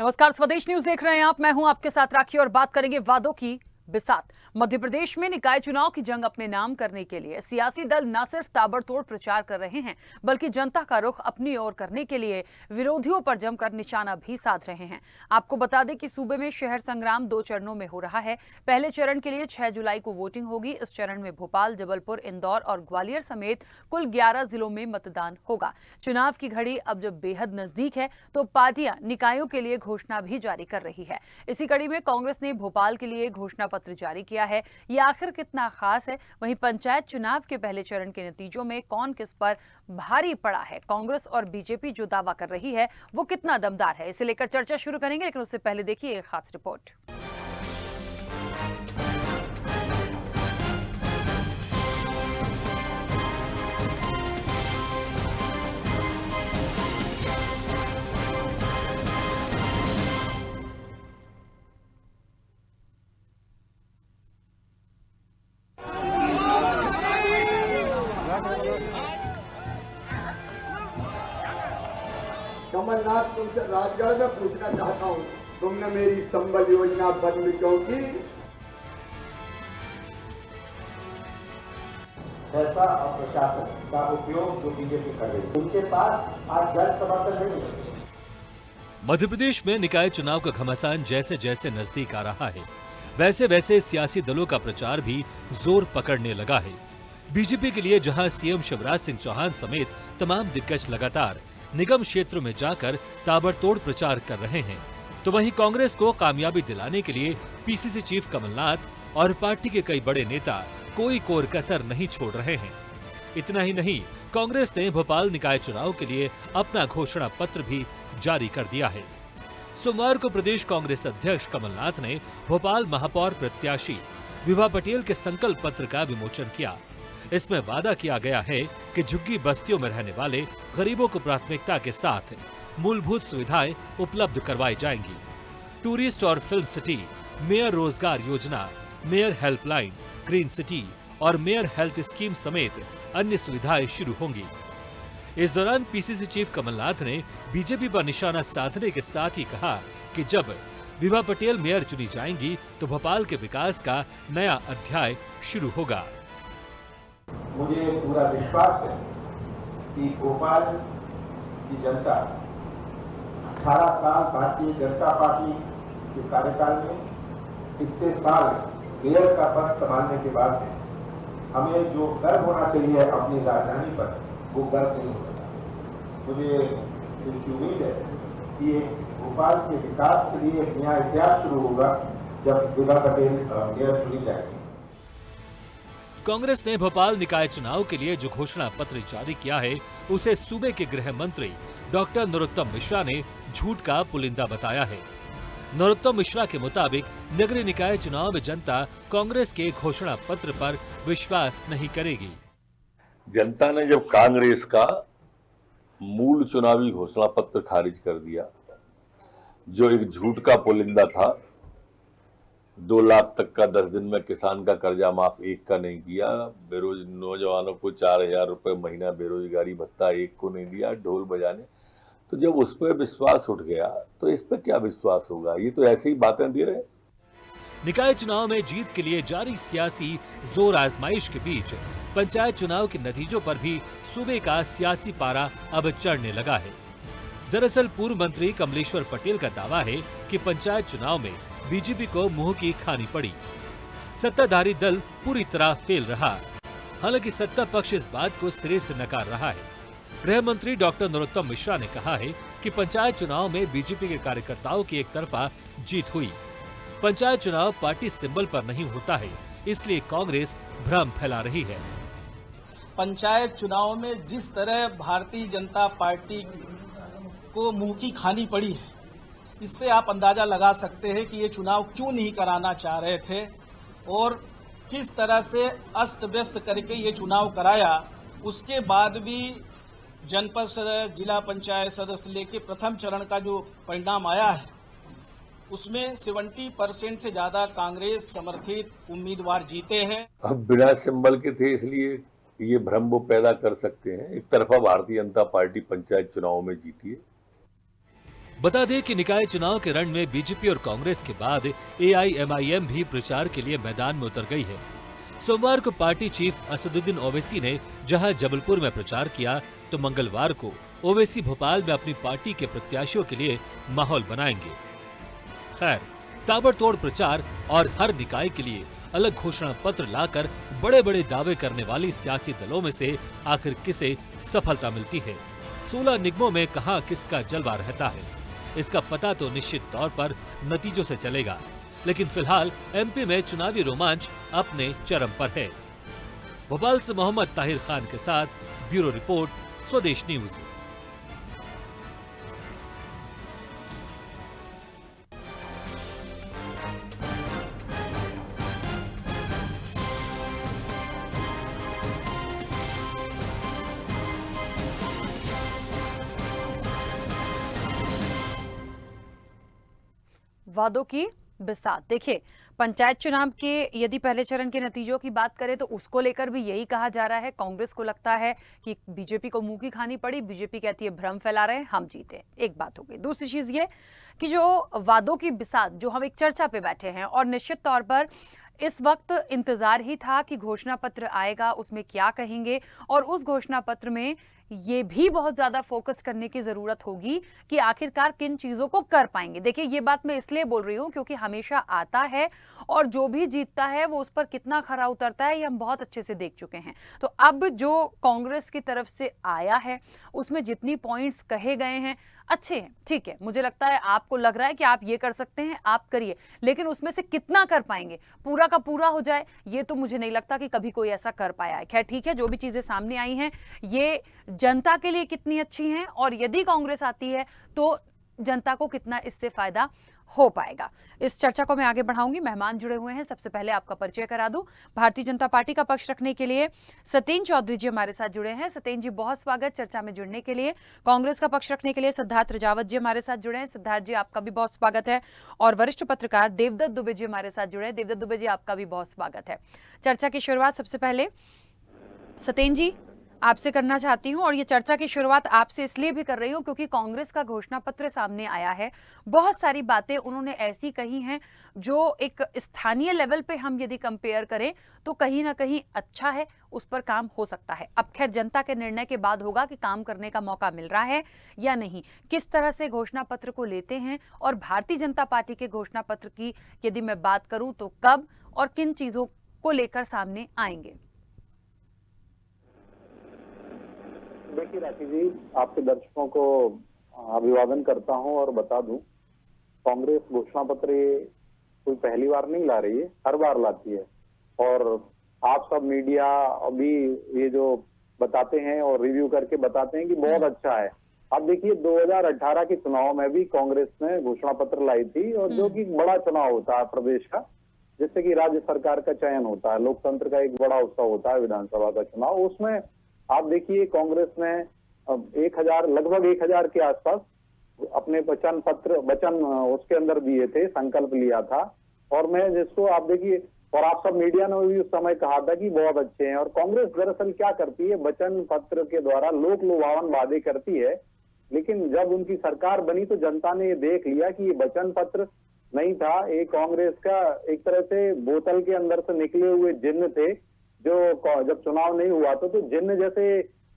नमस्कार, स्वदेश न्यूज देख रहे हैं आप। मैं हूं आपके साथ राखी और बात करेंगे वादों की बिसात। मध्य प्रदेश में निकाय चुनाव की जंग अपने नाम करने के लिए सियासी दल न सिर्फ ताबड़तोड़ प्रचार कर रहे हैं, बल्कि जनता का रुख अपनी ओर करने के लिए विरोधियों पर जमकर निशाना भी साध रहे हैं। आपको बता दें कि सूबे में शहर संग्राम 2 चरणों में हो रहा है। पहले चरण के लिए 6 जुलाई को वोटिंग होगी। इस चरण में भोपाल, जबलपुर, इंदौर और ग्वालियर समेत कुल 11 जिलों में मतदान होगा। चुनाव की घड़ी अब जब बेहद नजदीक है, तो पार्टियां निकायों के लिए घोषणा भी जारी कर रही है। इसी कड़ी में कांग्रेस ने भोपाल के लिए घोषणा पत्र जारी किया है। ये आखिर कितना खास है? वहीं पंचायत चुनाव के पहले चरण के नतीजों में कौन किस पर भारी पड़ा है? कांग्रेस और बीजेपी जो दावा कर रही है वो कितना दमदार है? इसे लेकर चर्चा शुरू करेंगे, लेकिन उससे पहले देखिए एक खास रिपोर्ट। कमलनाथ, तुमसे राजगढ़ में पूछना चाहता हूँ, तुमने मेरी संबल योजना बंद क्यों की? ऐसा प्रशासन का उपयोग जो बीजेपी कर रही है, उनके पास आज जन समर्थन नहीं है। मध्य प्रदेश में निकाय चुनाव का घमासान जैसे जैसे नजदीक आ रहा है, वैसे वैसे सियासी दलों का प्रचार भी जोर पकड़ने लगा है। बीजेपी के लिए जहां सीएम शिवराज सिंह चौहान समेत तमाम दिग्गज लगातार निगम क्षेत्रों में जाकर ताबड़तोड़ प्रचार कर रहे हैं, तो वहीं कांग्रेस को कामयाबी दिलाने के लिए पीसीसी चीफ कमलनाथ और पार्टी के कई बड़े नेता कोई कोर कसर नहीं छोड़ रहे हैं। इतना ही नहीं, कांग्रेस ने भोपाल निकाय चुनाव के लिए अपना घोषणा पत्र भी जारी कर दिया है। सोमवार को प्रदेश कांग्रेस अध्यक्ष कमलनाथ ने भोपाल महापौर प्रत्याशी विभा पटेल के संकल्प पत्र का विमोचन किया। इसमें वादा किया गया है कि झुग्गी बस्तियों में रहने वाले गरीबों को प्राथमिकता के साथ मूलभूत सुविधाएं उपलब्ध करवाई जाएंगी। टूरिस्ट और फिल्म सिटी, मेयर रोजगार योजना, मेयर हेल्पलाइन, ग्रीन सिटी और मेयर हेल्थ स्कीम समेत अन्य सुविधाएं शुरू होंगी। इस दौरान पीसीसी चीफ कमलनाथ ने बीजेपी पर निशाना साधने के साथ ही कहा कि जब विभा पटेल मेयर चुनी जाएंगी तो भोपाल के विकास का नया अध्याय शुरू होगा। मुझे पूरा विश्वास है कि भोपाल की जनता 18 साल भारतीय जनता पार्टी के कार्यकाल में इतने साल मेयर का पद संभालने के बाद में हमें जो गर्व होना चाहिए अपनी राजधानी पर, वो गर्व नहीं होता। मुझे इसकी उम्मीद है कि भोपाल के विकास के लिए एक नया इतिहास शुरू होगा जब विभा पटेल मेयर चुनी जाएगी। कांग्रेस ने भोपाल निकाय चुनाव के लिए जो घोषणा पत्र जारी किया है, उसे सूबे के गृह मंत्री डॉक्टर नरोत्तम मिश्रा ने झूठ का पुलिंदा बताया है। नरोत्तम मिश्रा के मुताबिक नगरीय निकाय चुनाव में जनता कांग्रेस के घोषणा पत्र पर विश्वास नहीं करेगी। जनता ने जब कांग्रेस का मूल चुनावी घोषणा पत्र खारिज कर दिया, जो एक झूठ का पुलिंदा था, 2 लाख तक का 10 दिन में किसान का कर्जा माफ, एक का नहीं किया, नौजवानों को 4,000 रुपए महीना बेरोजगारी भत्ता एक को नहीं दिया, ढोल बजाने, तो जब उस पर विश्वास उठ गया तो इस पर क्या विश्वास होगा? ये तो ऐसे ही बातें दे रहे। निकाय चुनाव में जीत के लिए जारी सियासी जोर आजमाइश के बीच पंचायत चुनाव के नतीजों पर भी सूबे का सियासी पारा अब चढ़ने लगा है। दरअसल पूर्व मंत्री कमलेश्वर पटेल का दावा है कि पंचायत चुनाव में बीजेपी को मुंह की खानी पड़ी। सत्ताधारी दल पूरी तरह फेल रहा। हालांकि सत्ता पक्ष इस बात को सिरे से नकार रहा है। गृह मंत्री डॉक्टर नरोत्तम मिश्रा ने कहा है कि पंचायत चुनाव में बीजेपी के कार्यकर्ताओं की एक तरफा जीत हुई। पंचायत चुनाव पार्टी सिंबल पर नहीं होता है, इसलिए कांग्रेस भ्रम फैला रही है। पंचायत चुनाव में जिस तरह भारतीय जनता पार्टी को मुंह की खानी पड़ी है, इससे आप अंदाजा लगा सकते हैं कि ये चुनाव क्यों नहीं कराना चाह रहे थे और किस तरह से अस्त व्यस्त करके ये चुनाव कराया। उसके बाद भी जनपद सदस्य, जिला पंचायत सदस्य लेके प्रथम चरण का जो परिणाम आया है, उसमें 70% से ज्यादा कांग्रेस समर्थित उम्मीदवार जीते हैं। अब बिना सिंबल के थे, इसलिए ये भ्रम वो पैदा कर सकते हैं। एक तरफा भारतीय जनता पार्टी पंचायत चुनाव में जीती है। बता दें कि निकाय चुनाव के रण में बीजेपी और कांग्रेस के बाद AIMIM भी प्रचार के लिए मैदान में उतर गई है। सोमवार को पार्टी चीफ असदुद्दीन ओवैसी ने जहां जबलपुर में प्रचार किया, तो मंगलवार को ओवैसी भोपाल में अपनी पार्टी के प्रत्याशियों के लिए माहौल बनाएंगे। खैर, ताबड़तोड़ प्रचार और हर निकाय के लिए अलग घोषणा पत्र लाकर बड़े बड़े दावे करने वाली सियासी दलों में से आखिर किसे सफलता मिलती है? 16 निगमों में कहां किसका जलवा रहता है, इसका पता तो निश्चित तौर पर नतीजों से चलेगा। लेकिन फिलहाल MP में चुनावी रोमांच अपने चरम पर है। भोपाल से मोहम्मद ताहिर खान के साथ ब्यूरो रिपोर्ट, स्वदेश न्यूज। वादों की बिसात। देखिए, पंचायत चुनाव के यदि पहले चरण के नतीजों की बात करें तो उसको लेकर भी यही कहा जा रहा है। कांग्रेस को लगता है कि बीजेपी को मुंह की खानी पड़ी, बीजेपी कहती है भ्रम फैला रहे हैं, हम जीते। एक बात हो गई। दूसरी चीज ये कि जो वादों की बिसात, जो हम एक चर्चा पे बैठे हैं और निश्चित तौर पर इस वक्त इंतजार ही था कि घोषणा पत्र आएगा, उसमें क्या कहेंगे, और उस घोषणा पत्र में ये भी बहुत ज्यादा फोकस करने की जरूरत होगी कि आखिरकार किन चीजों को कर पाएंगे। देखिए, ये बात मैं इसलिए बोल रही हूं क्योंकि हमेशा आता है और जो भी जीतता है वो उस पर कितना खरा उतरता है ये हम बहुत अच्छे से देख चुके हैं। तो अब जो कांग्रेस की तरफ से आया है उसमें जितनी पॉइंट्स कहे गए हैं अच्छे हैं, ठीक है। मुझे लगता है आपको लग रहा है कि आप ये कर सकते हैं, आप करिए, लेकिन उसमें से कितना कर पाएंगे, पूरा का पूरा हो जाए, ये तो मुझे नहीं लगता कि कभी कोई ऐसा कर पाया है। खैर ठीक है, जो भी चीजें सामने आई हैं ये जनता के लिए कितनी अच्छी हैं और यदि कांग्रेस आती है तो जनता को कितना इससे फायदा हो पाएगा। इस चर्चा को मैं आगे बढ़ाऊंगी। मेहमान जुड़े हुए हैं, सबसे पहले आपका परिचय करा दूं। भारतीय जनता पार्टी का पक्ष रखने के लिए सतेन चौधरी जी हमारे साथ जुड़े हैं। सतेन जी, बहुत स्वागत चर्चा में जुड़ने के लिए। कांग्रेस का पक्ष रखने के लिए सिद्धार्थ रजावत जी हमारे साथ जुड़े हैं। सिद्धार्थ जी, आपका भी बहुत स्वागत है। और वरिष्ठ पत्रकार देवदत्त दुबे जी हमारे साथ जुड़े हैं। देवदत्त दुबे जी, आपका भी बहुत स्वागत है। चर्चा की शुरुआत सबसे पहले सतेन जी आपसे करना चाहती हूं, और ये चर्चा की शुरुआत आपसे इसलिए भी कर रही हूं क्योंकि कांग्रेस का घोषणा पत्र सामने आया है। बहुत सारी बातें उन्होंने ऐसी कही हैं जो एक स्थानीय लेवल पे हम यदि कंपेयर करें तो कहीं ना कहीं अच्छा है, उस पर काम हो सकता है। अब खैर जनता के निर्णय के बाद होगा कि काम करने का मौका मिल रहा है या नहीं, किस तरह से घोषणा पत्र को लेते हैं, और भारतीय जनता पार्टी के घोषणा पत्र की यदि मैं बात करूं तो कब और किन चीजों को लेकर सामने आएंगे। देखिए राखी जी, आपके दर्शकों को अभिवादन करता हूं और बता दूं, कांग्रेस घोषणा पत्र कोई पहली बार नहीं ला रही है, हर बार लाती है। और आप सब मीडिया अभी ये जो बताते हैं और रिव्यू करके बताते हैं कि बहुत अच्छा है। अब देखिए 2018 के चुनाव में भी कांग्रेस ने घोषणा पत्र लाई थी, और जो कि बड़ा चुनाव होता है प्रदेश का, जिससे कि राज्य सरकार का चयन होता है, लोकतंत्र का एक बड़ा उत्सव होता है विधानसभा का चुनाव। उसमें आप देखिए कांग्रेस ने लगभग 1000 के आसपास अपने वचन उसके अंदर दिए थे, संकल्प लिया था। और मैं जिसको आप देखिए, और आप सब मीडिया ने भी उस समय कहा था कि बहुत अच्छे हैं। और कांग्रेस दरअसल क्या करती है, वचन पत्र के द्वारा लोक लुभावन वादे करती है, लेकिन जब उनकी सरकार बनी तो जनता ने ये देख लिया कि ये वचन पत्र नहीं था, ये कांग्रेस का एक तरह से बोतल के अंदर से निकले हुए जिन्न थे। जो जब चुनाव नहीं हुआ तो जिन्न जैसे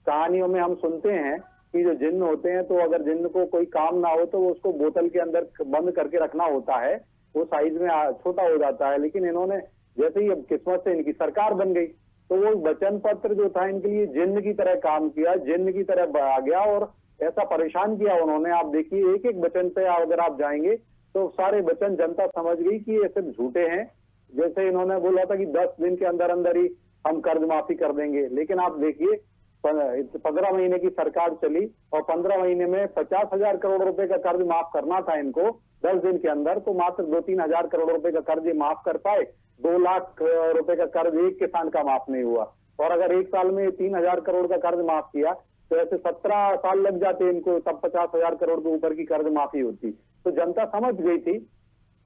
कहानियों में हम सुनते हैं कि जो जिन्न होते हैं तो अगर जिन्न को कोई काम ना हो तो वो उसको बोतल के अंदर बंद करके रखना होता है, वो साइज में छोटा हो जाता है। लेकिन इन्होंने जैसे ही अब किस्मत से इनकी सरकार बन गई तो वो वचन पत्र जो था इनके लिए जिन्न की तरह काम किया, जिन्न की तरह आ गया और ऐसा परेशान किया उन्होंने। आप देखिए एक एक वचन पे अगर आप जाएंगे तो सारे वचन जनता समझ गई कि ये सिर्फ झूठे हैं। जैसे इन्होंने बोला था कि 10 दिन के अंदर अंदर ही हम कर्ज माफी कर देंगे, लेकिन आप देखिए 15 महीने की सरकार चली और 15 महीने में 50,000 करोड़ रुपए का कर्ज माफ करना था इनको 10 दिन के अंदर, तो मात्र 2-3 हजार करोड़ रुपए का कर्ज माफ कर पाए। 2 लाख रुपए का कर्ज एक किसान का माफ नहीं हुआ। और अगर एक साल में 3,000 करोड़ का कर्ज माफ किया तो ऐसे 17 साल लग जाते इनको, तब 50,000 करोड़ के ऊपर की कर्ज माफी होती। तो जनता समझ गई थी।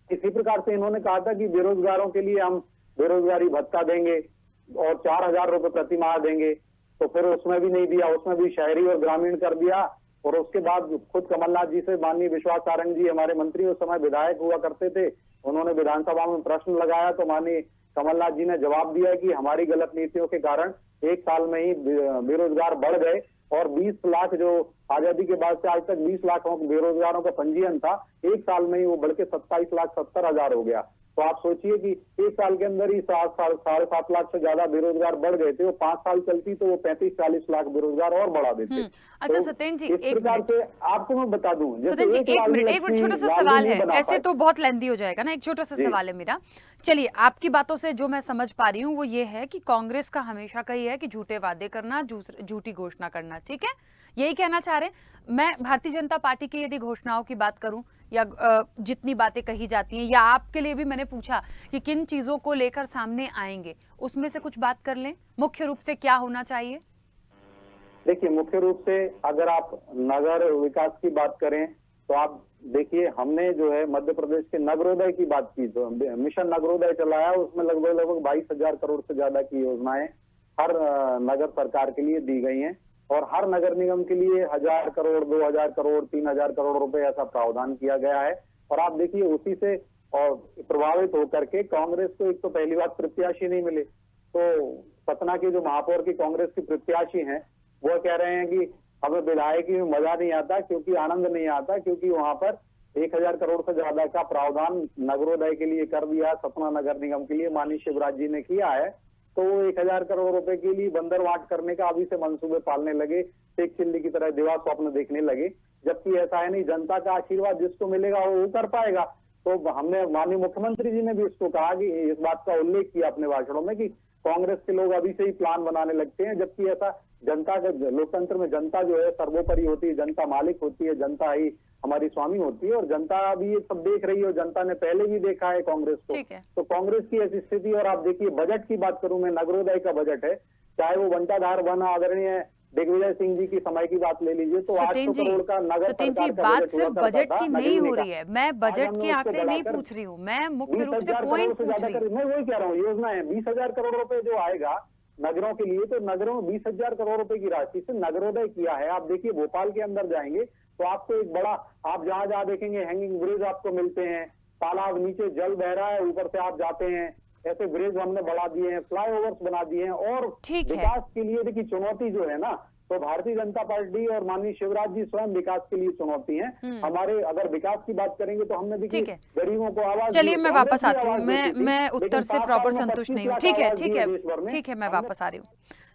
इसी प्रकार से इन्होंने कहा था कि बेरोजगारों के लिए हम बेरोजगारी भत्ता देंगे और 4,000 रुपए प्रति माह देंगे, तो फिर उसमें भी नहीं दिया, उसमें भी शहरी और ग्रामीण कर दिया और उसके बाद खुद कमलनाथ जी से माननीय विश्वास सारंग जी हमारे मंत्री उस समय विधायक हुआ करते थे, उन्होंने विधानसभा में प्रश्न लगाया तो माननीय कमलनाथ जी ने जवाब दिया कि हमारी गलत नीतियों के कारण एक साल में ही बेरोजगार बढ़ गए और 20 लाख जो आजादी के बाद से आज तक 20 लाख बेरोजगारों का पंजीयन था, एक साल में ही वो बढ़ के 27,70,000 हो गया। तो आप सोचिए कि एक साल के अंदर ही 7.5 लाख से ज्यादा बेरोजगार बढ़ गए थे। वो 5 साल चलती तो वो 35-40 लाख बेरोजगार और बढ़ा देते। अच्छा तो सत्येंद्र जी, इस प्रकार से आपको मैं बता दूं, सत्येंद्र जी एक मिनट छोटा सा सवाल है, ऐसे तो बहुत लेंदी हो जाएगा ना, एक छोटा सा सवाल है मेरा। चलिए, आपकी बातों से जो मैं समझ पा रही हूँ वो ये है कि कांग्रेस का हमेशा का ये है कि झूठे वादे करना, झूठी घोषणा करना, ठीक है, यही कहना चाह रहे हैं। मैं भारतीय जनता पार्टी की यदि घोषणाओं की बात करूं या जितनी बातें कही जाती हैं, या आपके लिए भी मैंने पूछा कि किन चीजों को लेकर सामने आएंगे, उसमें से कुछ बात कर लें। मुख्य रूप से क्या होना चाहिए? देखिए, मुख्य रूप से अगर आप नगर विकास की बात करें तो आप देखिए, हमने जो है मध्य प्रदेश के नगरोदय की बात की, तो मिशन नगरोदय चलाया, उसमें लगभग 22,000 करोड़ से ज्यादा की योजनाएं हर नगर सरकार के लिए दी गई हैं और हर नगर निगम के लिए 1,000 करोड़, 2,000 करोड़, 3,000 करोड़ रुपए ऐसा प्रावधान किया गया है। और आप देखिए, उसी से और प्रभावित होकर के कांग्रेस को एक तो पहली बात प्रत्याशी नहीं मिले, तो सतना के जो महापौर की कांग्रेस की प्रत्याशी हैं वो कह रहे हैं कि हमें विधायकी में मजा नहीं आता, क्योंकि आनंद नहीं आता, क्योंकि वहां पर 1,000 करोड़ से ज्यादा का प्रावधान नगरोदय के लिए कर दिया, सतना नगर निगम के लिए माननीय शिवराज जी ने किया है। तो वो 1,000 करोड़ रुपए के लिए बंदरवाट करने का अभी से मंसूबे पालने लगे, शेख चिल्ली की तरह दिवा स्वप्न देखने लगे, जबकि ऐसा है नहीं। जनता का आशीर्वाद जिसको मिलेगा वो कर पाएगा। तो हमने माननीय मुख्यमंत्री जी ने भी इसको कहा कि इस बात का उल्लेख किया अपने भाषणों में कि कांग्रेस के लोग अभी से ही प्लान बनाने लगते हैं, जबकि ऐसा जनता का लोकतंत्र में जनता जो है सर्वोपरि होती है, जनता मालिक होती है, जनता ही हमारी स्वामी होती है और जनता अभी ये सब देख रही है और जनता ने पहले भी देखा है कांग्रेस को। तो कांग्रेस की ऐसी स्थिति। और आप देखिए, बजट की बात करूं मैं, नगरोदय का बजट है, चाहे वो बंटाधार बना आदरणीय दिग्विजय सिंह जी की समय की बात ले लीजिए तो 800 करोड़ का नगर सरकार का बात बजट सिर्फ हुआ बजट करता की था, नहीं नगर हो निगम रही है, मैं बजट के आंकड़े नहीं पूछ रही हूँ, मैं मुख्य रूप से पॉइंट पूछ रही हूँ। मैं वही कह रहा हूँ, योजना है 20,000 करोड़ रुपए जो आएगा नगरों के लिए, तो नगरों में 20,000 करोड़ रुपए की राशि से नगरोदय किया है। आप देखिए, भोपाल के अंदर जाएंगे तो आपको एक बड़ा, आप जहां जहां देखेंगे हैंगिंग ब्रिज आपको मिलते हैं, तालाब नीचे जल बह रहा है, ऊपर से आप जाते हैं, ऐसे ब्रिज हमने बढ़ा दिए हैं, फ्लाईओवर्स बना दिए हैं। और विकास के लिए देखिए चुनौती जो है ना, तो भारतीय जनता पार्टी और माननीय शिवराज जी स्वयं विकास के लिए चुनौती है हमारे। अगर विकास की बात करेंगे तो हमने देखिए गरीबों को आवाज, चलिए मैं वापस आती हूँ, मैं उत्तर से प्रॉपर संतुष्ट नहीं हूँ। ठीक है, मैं वापस आ रही हूँ।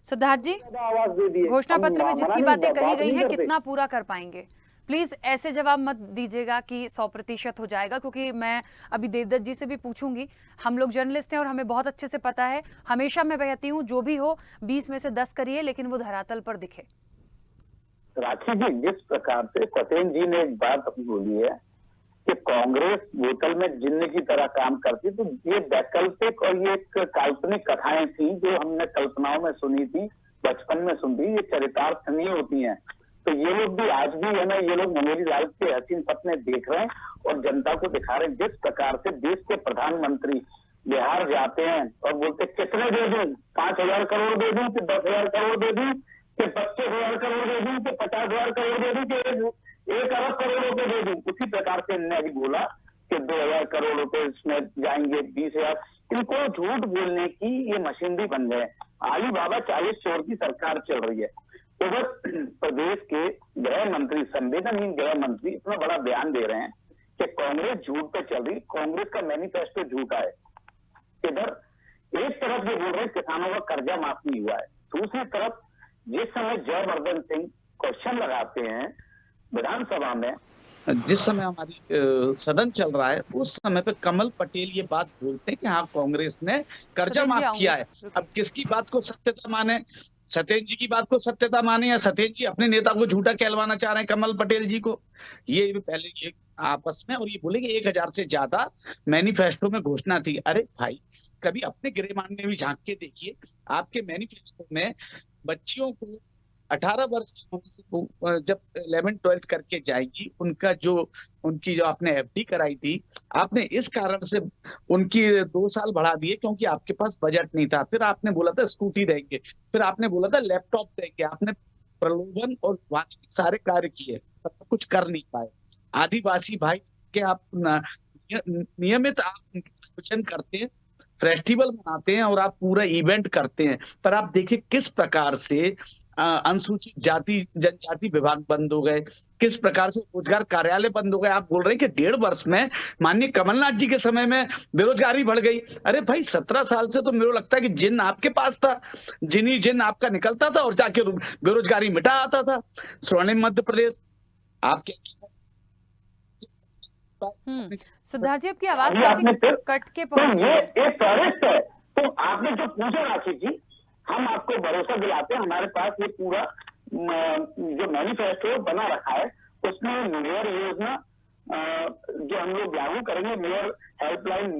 सिद्धार्थ जी, घोषणा पत्र में जितनी बातें कही गई हैं कितना पूरा कर पाएंगे? प्लीज ऐसे जवाब मत दीजिएगा कि 100% हो जाएगा, क्योंकि मैं अभी देवदत्त जी से भी पूछूंगी। हम लोग जर्नलिस्ट हैं और हमें बहुत अच्छे से पता है, हमेशा मैं कहती हूँ जो भी हो 20 में से 10 करिए, लेकिन वो धरातल पर दिखे। राखी जी, जिस प्रकार से पटेल जी ने एक बात अपनी बोली है कि कांग्रेस बोतल में जिन्न की तरह काम करती, तो ये वैकल्पिक और ये एक काल्पनिक कथाएं थी जो हमने कल्पनाओं में सुनी थी, बचपन में सुनी, ये चरितार्थ नहीं होती हैं। तो ये लोग भी आज भी है ना, ये लोग मनोहर लाल के हसीन सपने देख रहे हैं और जनता को दिखा रहे हैं। जिस प्रकार से देश के प्रधानमंत्री बिहार जाते हैं और बोलते कितने दे दूं, 5,000 करोड़ दे दूं कि 10,000 करोड़ दे दूं कि 25,000 करोड़ दे दूं कि 50,000 करोड़ दे दूं कि 1 अरब करोड़ रुपए दे दूं, उसी प्रकार से इन्होंने अभी बोला कि 2,000 करोड़ रुपए इसमें जाएंगे, 20,000। इनको झूठ बोलने की ये मशीनरी बन गए। अली बाबा 40 चोर की सरकार चल रही है। तो बस प्रदेश के गृह मंत्री, संवेदनहीन गृह मंत्री इतना बड़ा बयान दे रहे हैं कि कांग्रेस झूठ पे चल रही, कांग्रेस का मैनिफेस्टो झूठा है। इधर एक तरफ ये बोल रहे हैं किसानों का कर्जा माफ नहीं हुआ है, दूसरी तरफ जिस समय जयवर्धन सिंह क्वेश्चन लगाते हैं विधानसभा में, जिस समय हमारी सदन चल रहा है, उस समय पे कमल पटेल ये बात बोलते हैं कि हाँ कांग्रेस ने कर्जा माफ किया है। अब किसकी बात को सत्यता माने, सत्येंद्र जी की बात को सत्यता माने या सत्येंद्र जी अपने नेता को झूठा कहलवाना चाह रहे हैं कमल पटेल जी को? ये पहले ये आपस में, और ये बोले कि 1,000 से ज्यादा मैनिफेस्टो में घोषणा थी। अरे भाई, कभी अपने गृहमान में भी झांक के देखिए, आपके मैनिफेस्टो में बच्चियों को 18 वर्ष की होने से जब 11-12 करके जाएगी, उनकी जो आपने FD कराई थी, आपने इस कारण से उनकी 2 साल बढ़ा दिए क्योंकि आपके पास बजट नहीं था। फिर आपने बोला था स्कूटी देंगे, फिर आपने बोला था लैपटॉप देंगे, आपने प्रलोभन और वादे के सारे कार्य किए, पर कुछ कर नहीं पाए। आदिवासी भाई के आप नियमित आप आयोजन करते हैं, फेस्टिवल मनाते हैं और आप पूरा इवेंट करते हैं, पर आप देखिए किस प्रकार से अनुसूचित जाति जनजाति विभाग बंद हो गए, किस प्रकार से रोजगार कार्यालय बंद हो गए। आप बोल रहे हैं कि 1.5 वर्ष में माननीय कमलनाथ जी के समय में बेरोजगारी बढ़ गई। अरे भाई 17 साल से तो मेरे को लगता है कि जिन आपके पास था, जिन आपका निकलता था और जाके बेरोजगारी मिटा आता था। स्वर्णिम मध्य प्रदेश आपके सिद्धार्थ जी, आपकी आवाज काफी कट के पहुंच रही है। ये फॉरेस्ट है। तो आपने जो पूछा राशि जी, हम आपको भरोसा दिलाते हैं, हमारे पास ये पूरा जो मैनिफेस्टो बना रखा है, उसमें मेयर योजना जो हम लोग लागू करेंगे, मेयर हेल्पलाइन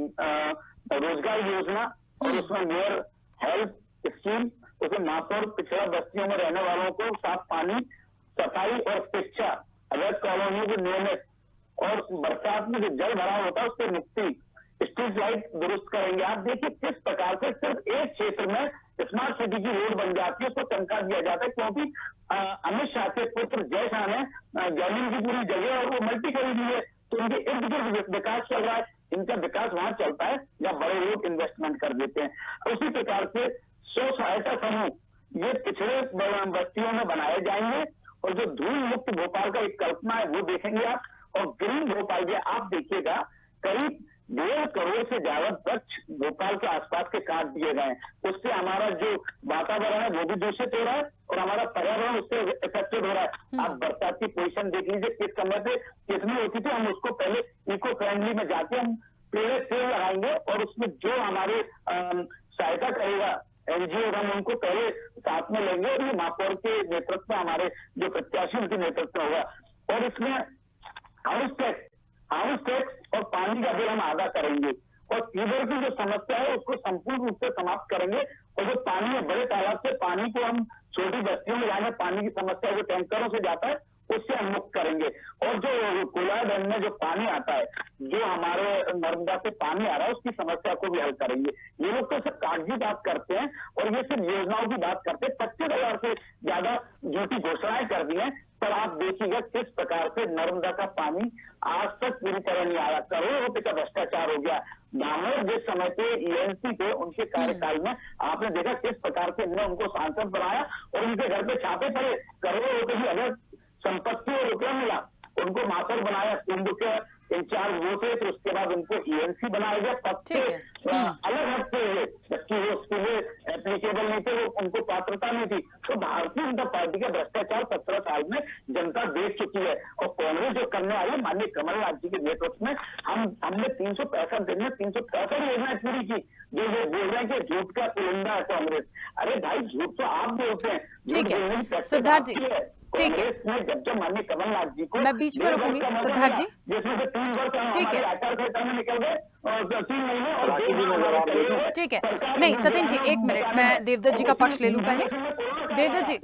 रोजगार योजना, और उसमें मेयर हेल्थ स्कीम, उसमें महापौर पिछड़ा बस्तियों में रहने वालों को साफ पानी, सफाई और शिक्षा, अवैध कॉलोनियों को नियमित, और बरसात में जो जल भराव होता है उससे मुक्ति, स्ट्रीट लाइट दुरुस्त करेंगे। आप देखिए किस प्रकार से सिर्फ एक क्षेत्र में स्मार्ट सिटी की रोड बन जाती है, उसको टंका दिया जाता है, क्योंकि अमित शाह के पुत्र जय शाह ने जमीन की पूरी जगह और वो मल्टी खरीदी है, तो उनके इर्द गिर्द विकास चल रहा है। इनका विकास वहां चलता है जब बड़े लोग इन्वेस्टमेंट कर देते हैं। उसी प्रकार से स्व सहायता समूह ये पिछड़े बस्तियों में बनाए जाएंगे, और जो धूल मुक्त भोपाल का एक कल्पना है वो देखेंगे आप, और ग्रीन भोपाल के आप देखिएगा करीब 1.5 करोड़ से ज्यादा वृक्ष भोपाल के आसपास के काट दिए गए। उससे हमारा जो वातावरण है वो भी दूषित हो रहा है, और हमारा पर्यावरण उससे इफेक्टेड हो रहा है। आप बरसात की पोजीशन देख लीजिए, किस समय पे कितनी होती थी। हम उसको पहले इको फ्रेंडली में जाके हम पेड़ लगाएंगे, और उसमें जो हमारे सहायता करेगा एनजीओ, हम उनको पहले साथ में लेंगे, और ये महापौर के नेतृत्व में हमारे जो प्रत्याशी उनके नेतृत्व में होगा। और इसमें हाउस टैक्स और पानी का बिल हम अदा करेंगे, और सीवर की जो समस्या है उसको संपूर्ण रूप से समाप्त करेंगे, और जो पानी है बड़े तालाब से पानी को हम छोटी बस्तियों में जाने पानी की समस्या जो टैंकरों से जाता है उससे हम मुक्त करेंगे। और जो कोला डैम में जो पानी आता है, जो हमारे नर्मदा से पानी आ रहा है, उसकी समस्या को भी हल करेंगे। ये लोग तो सिर्फ कागजी बात करते हैं, और ये सिर्फ योजनाओं की बात करते हैं। 25,000 से ज्यादा झूठी घोषणाएं कर दी हैं, पर आप देखिएगा किस प्रकार से नर्मदा का पानी आज तक पूरी तरह नहीं आया। करोड़ों रुपए का भ्रष्टाचार हो गया। दामोदर जिस समय पे ईएनसी थे उनके कार्यकाल में आपने देखा किस प्रकार से इन्होंने उनको सांसद बनाया, और उनके घर पे छापे पड़े, करोड़ों रुपए की अगर संपत्ति और रुपया मिला, उनको महापौर बनाया, कुंभ के इंचार्ज वो थे, तो उसके बाद उनको ईएनसी बनाया गया। पद से अलग हटते हुए, जबकि वो उसके लिए एप्लीकेबल नहीं थे, वो उनको पात्रता नहीं थी। तो भारतीय जनता पार्टी का भ्रष्टाचार 17 साल में जनता देख चुकी है, और कांग्रेस जो करने वाली माननीय कमलनाथ जी के नेतृत्व में हमने 365 दिन में 365 योजनाएं पूरी की। जो ये बोल रहे हैं कि झूठ का पुलिंदा है कांग्रेस, अरे भाई झूठ तो आप बोलते हैं। ठीक है सिद्धार्थ जी, ठीक है, जब माननीय कमलनाथ जी को मैं बीच में रुकूंगी सिद्धार्थ जी, जिसमें से 3 वर्ष ठीक है, आचार संहिता में निकल गए, और 3 महीने और ठीक है। नहीं सत्येंद्र जी, 1 मिनट, मैं देवदत्त जी का पक्ष ले लूं पहले। देवदत्त जी,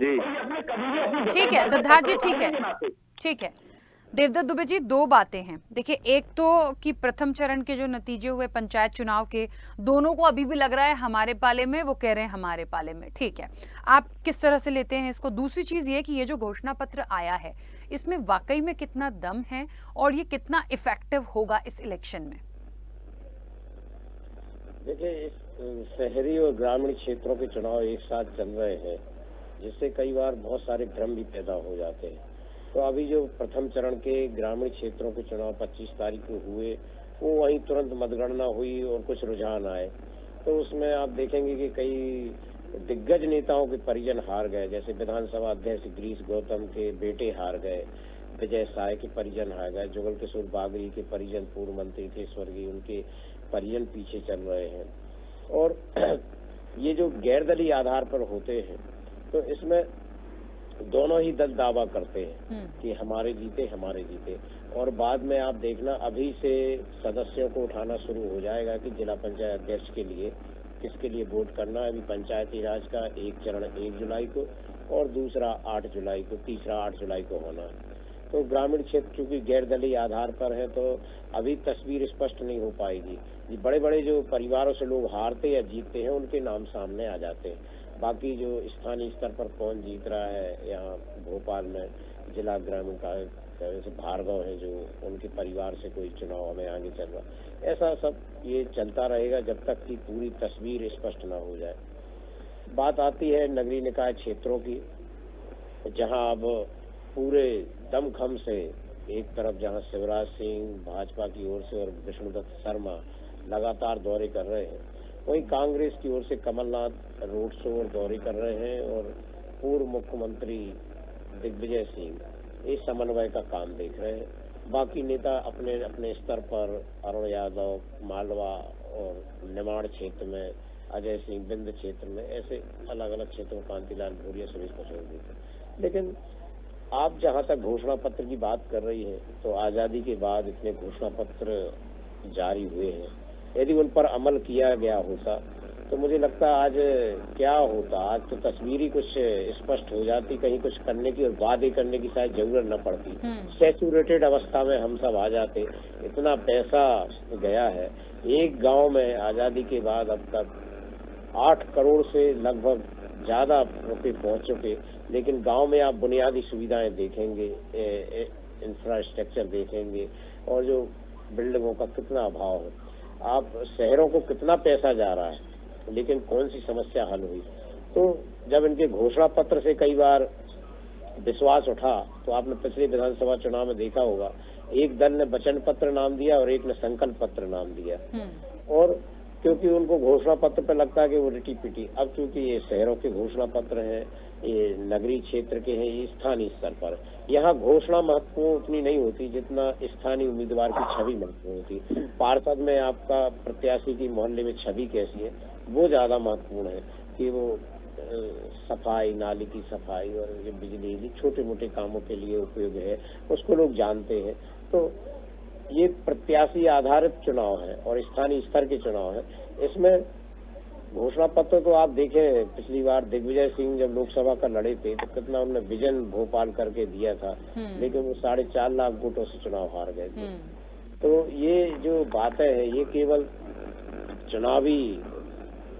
ठीक है, सिद्धार्थ जी, ठीक है, ठीक है। देवदत्त दुबे जी, 2 बातें हैं। देखिए, एक तो कि प्रथम चरण के जो नतीजे हुए पंचायत चुनाव के, दोनों को अभी भी लग रहा है हमारे पाले में, वो कह रहे हैं हमारे पाले में। ठीक है, आप किस तरह से लेते हैं इसको? दूसरी चीज ये कि ये जो घोषणा पत्र आया है, इसमें वाकई में कितना दम है, और ये कितना इफेक्टिव होगा इस इलेक्शन में? देखिए, इस शहरी और ग्रामीण क्षेत्रों के चुनाव एक साथ चल रहे हैं, जिससे कई बार बहुत सारे भ्रम भी पैदा हो जाते हैं। तो अभी जो प्रथम चरण के ग्रामीण क्षेत्रों के चुनाव 25 तारीख को हुए, वो वहीं तुरंत मतगणना हुई और कुछ रुझान आए। तो उसमें आप देखेंगे कि कई दिग्गज नेताओं के परिजन हार गए, जैसे विधानसभा अध्यक्ष गिरीश गौतम के बेटे हार गए, विजय साय के परिजन हार गए, जुगल किशोर बागरी के परिजन, पूर्व मंत्री थे स्वर्गीय, उनके परिजन पीछे चल रहे हैं। और ये जो गैरदलीय आधार पर होते हैं, तो इसमें दोनों ही दल दावा करते हैं कि हमारे जीते, और बाद में आप देखना अभी से सदस्यों को उठाना शुरू हो जाएगा कि जिला पंचायत अध्यक्ष के लिए किसके लिए वोट करना है। अभी पंचायती राज का एक चरण 1 जुलाई को, और दूसरा 8 जुलाई को, तीसरा 8 जुलाई को होना है। तो ग्रामीण क्षेत्र चूंकि गैरदलीय आधार पर है, तो अभी तस्वीर स्पष्ट नहीं हो पाएगी। बड़े बड़े जो परिवारों से लोग हारते या जीतते हैं, उनके नाम सामने आ जाते हैं। बाकी जो स्थानीय स्तर पर कौन जीत रहा है, यहाँ भोपाल में जिला ग्रामीण जैसे भार्गव है जो उनके परिवार से कोई चुनाव में आगे चल रहा, ऐसा सब ये चलता रहेगा जब तक कि पूरी तस्वीर स्पष्ट ना हो जाए। बात आती है नगरीय निकाय क्षेत्रों की, जहां अब पूरे दमखम से एक तरफ जहां शिवराज सिंह भाजपा की ओर से और विष्णुदत्त शर्मा लगातार दौरे कर रहे हैं, वहीं कांग्रेस की ओर से कमलनाथ रोड शो और दौरे कर रहे हैं और पूर्व मुख्यमंत्री दिग्विजय सिंह इस समन्वय का काम देख रहे हैं। बाकी नेता अपने अपने स्तर पर अरुण यादव मालवा और निमाड़ क्षेत्र में, अजय सिंह बिंद क्षेत्र में, ऐसे अलग अलग क्षेत्रों कांतिलाल भूरिया सभी को छोड़ देते। लेकिन आप जहां तक घोषणा पत्र की बात कर रही हैं, तो आजादी के बाद इतने घोषणा पत्र जारी हुए हैं, यदि उन पर अमल किया गया होता तो मुझे लगता है आज क्या होता, आज तो तस्वीर ही कुछ स्पष्ट हो जाती, कहीं कुछ करने की और वादे करने की शायद जरूरत न पड़ती। सैचुरेटेड अवस्था में हम सब आ जाते। इतना पैसा गया है, एक गांव में आजादी के बाद अब तक 8 करोड़ से लगभग ज्यादा रुपए पहुंच चुके, लेकिन गांव में आप बुनियादी सुविधाएं देखेंगे, इंफ्रास्ट्रक्चर देखेंगे और जो बिल्डिंगों का कितना अभाव है। आप शहरों को कितना पैसा जा रहा है, लेकिन कौन सी समस्या हल हुई। तो जब इनके घोषणा पत्र से कई बार विश्वास उठा, तो आपने पिछले विधानसभा चुनाव में देखा होगा, एक दल ने वचन पत्र नाम दिया और एक ने संकल्प पत्र नाम दिया, और क्योंकि उनको घोषणा पत्र पे लगता है कि वो रिटी पिटी। अब क्योंकि ये शहरों के घोषणा पत्र हैं, ये नगरीय क्षेत्र के हैं, ये स्थानीय स्तर पर, यहाँ घोषणा महत्वपूर्ण उतनी नहीं होती जितना स्थानीय उम्मीदवार की छवि महत्वपूर्ण होती। पार्षद में आपका प्रत्याशी की मोहल्ले में छवि कैसी है, वो ज्यादा महत्वपूर्ण है कि वो सफाई, नाली की सफाई और ये बिजली, छोटे मोटे कामों के लिए उपयोग है, उसको लोग जानते हैं। तो ये प्रत्याशी आधारित चुनाव है और स्थानीय स्तर के चुनाव है। इसमें घोषणा पत्र तो आप देखें, पिछली बार दिग्विजय सिंह जब लोकसभा का लड़े थे तो कितना उन्होंने विजन भोपाल करके दिया था, लेकिन वो 4.5 लाख वोटों से चुनाव हार गए थे। तो ये जो बातें हैं, ये केवल चुनावी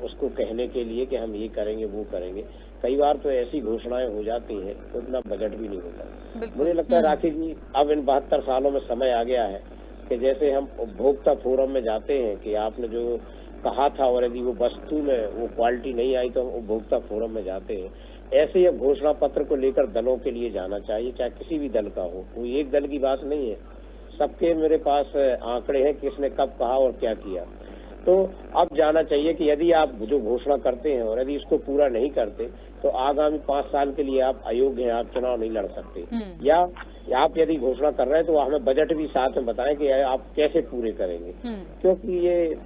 उसको कहने के लिए कि हम ये करेंगे वो करेंगे। कई बार तो ऐसी घोषणाएं हो जाती हैं तो इतना बजट भी नहीं होता। मुझे लगता है राखी जी, अब इन 72 सालों में समय आ गया है कि जैसे हम उपभोक्ता फोरम में जाते हैं कि आपने जो कहा था और यदि वो वस्तु में वो क्वालिटी नहीं आई तो हम उपभोक्ता फोरम में जाते हैं, ऐसे ही अब घोषणा पत्र को लेकर दलों के लिए जाना चाहिए, चाहे किसी भी दल का हो। कोई एक दल की बात नहीं है, सबके मेरे पास आंकड़े हैं किसने कब कहा और क्या किया। तो अब जाना चाहिए कि यदि आप जो घोषणा करते हैं और यदि इसको पूरा नहीं करते तो आगामी 5 साल के लिए आप अयोग्य हैं, आप चुनाव नहीं लड़ सकते। या आप यदि घोषणा कर रहे हैं तो हमें बजट भी साथ में बताएं कि आप कैसे पूरे करेंगे, क्योंकि ये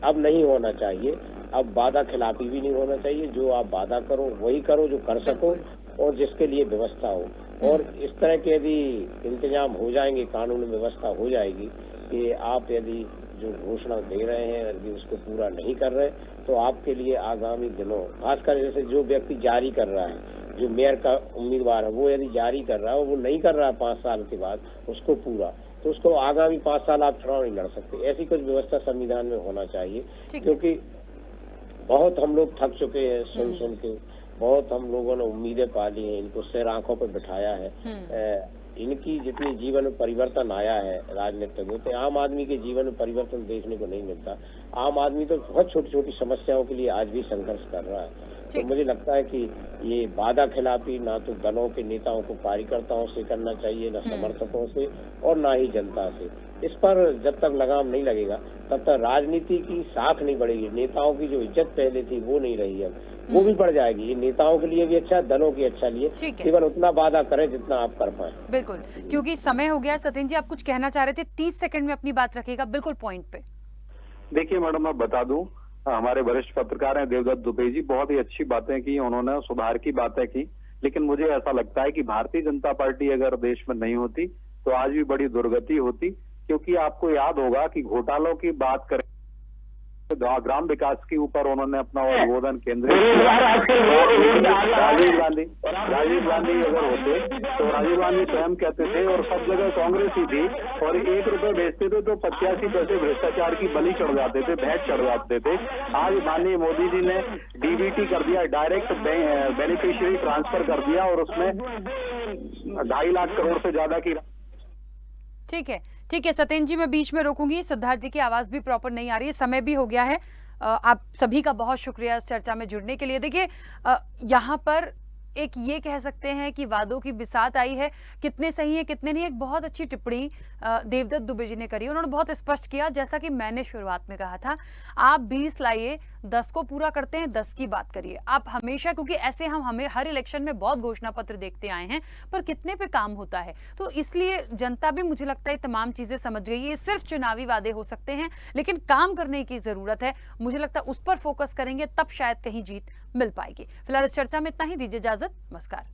अब नहीं होना चाहिए। अब वादा खिलाफी भी नहीं होना चाहिए। जो आप वादा करो वही करो जो कर सको और जिसके लिए व्यवस्था हो। और इस तरह के यदि इंतजाम हो जाएंगे, कानून व्यवस्था हो जाएगी कि आप यदि जो घोषणा दे रहे हैं यदि उसको पूरा नहीं कर रहे तो आपके लिए आगामी दिनों, खासकर जैसे जो व्यक्ति जारी कर रहा है, जो मेयर का उम्मीदवार है, वो यदि जारी कर रहा है वो नहीं कर रहा है 5 साल के बाद उसको पूरा, तो उसको आगामी 5 साल आप चुनाव नहीं लड़ सकते। ऐसी कुछ व्यवस्था संविधान में होना चाहिए, क्योंकि बहुत हम लोग थक चुके हैं सुन के, बहुत हम लोगों ने उम्मीदें पाली हैं, इनको सिर आंखों पर बिठाया है। इनकी जितनी जीवन में परिवर्तन आया है राजनीतिक में, तो आम आदमी के जीवन में परिवर्तन देखने को नहीं मिलता। आम आदमी तो बहुत छोटी छोटी समस्याओं के लिए आज भी संघर्ष कर रहा है। तो मुझे लगता है कि ये वादा खिलाफी ना तो दलों के नेताओं को कार्यकर्ताओं से करना चाहिए, ना समर्थकों से और ना ही जनता से। इस पर जब तक लगाम नहीं लगेगा तब तक राजनीति की साख नहीं बढ़ेगी। नेताओं की जो इज्जत पहले थी वो नहीं रही, अब वो भी बढ़ जाएगी। ये नेताओं के लिए भी अच्छा है, दलों के अच्छा लिए, केवल उतना वादा करें जितना आप कर पाए। बिल्कुल, क्योंकि समय हो गया। सत्येंद्र जी, आप कुछ कहना चाह रहे थे, 30 सेकंड में अपनी बात रखिएगा, बिल्कुल पॉइंट पे। देखिए मैडम, मैं बता दूं, हमारे वरिष्ठ पत्रकार हैं देवदत्त दुबे जी, बहुत ही अच्छी बातें की उन्होंने, सुधार की बातें की। लेकिन मुझे ऐसा लगता है कि भारतीय जनता पार्टी अगर देश में नहीं होती तो आज भी बड़ी दुर्गति होती, क्योंकि आपको याद होगा कि घोटालों की बात करें ग्राम विकास के ऊपर उन्होंने अपना उद्बोधन केंद्रित किया। राजीव गांधी अगर होते तो राजीव गांधी स्वयं कहते थे और सब जगह कांग्रेस ही थी, और 1 रुपए बेचते थे तो 85 पैसे भ्रष्टाचार की बलि चढ़ जाते थे, भेंट चढ़ जाते थे। आज माननीय मोदी जी ने डीबीटी कर दिया, डायरेक्ट बेनिफिशियरी ट्रांसफर कर दिया, और उसमें 2.5 लाख करोड़ से ज्यादा की। ठीक है सत्येंद्र जी, मैं बीच में रोकूंगी। सिद्धार्थ जी की आवाज भी प्रॉपर नहीं आ रही है, समय भी हो गया है। आप सभी का बहुत शुक्रिया इस चर्चा में जुड़ने के लिए। देखिए, यहाँ पर एक ये कह सकते हैं कि वादों की बिसात आई है, कितने सही है कितने नहीं। एक बहुत अच्छी टिप्पणी देवदत्त दुबे जी ने करी, उन्होंने बहुत स्पष्ट किया, जैसा कि मैंने शुरुआत में कहा था, आप 20 लाइए, 10 को पूरा करते हैं, 10 की बात करिए आप हमेशा, क्योंकि ऐसे हमें हर इलेक्शन में बहुत घोषणा पत्र देखते आए हैं, पर कितने पे काम होता है। तो इसलिए जनता भी, मुझे लगता है, तमाम चीजें समझ गई है। ये सिर्फ चुनावी वादे हो सकते हैं, लेकिन काम करने की जरूरत है। मुझे लगता है उस पर फोकस करेंगे, तब शायद कहीं जीत मिल पाएगी। फिलहाल इस चर्चा में इतना ही, दीजिए इजाजत, नमस्कार।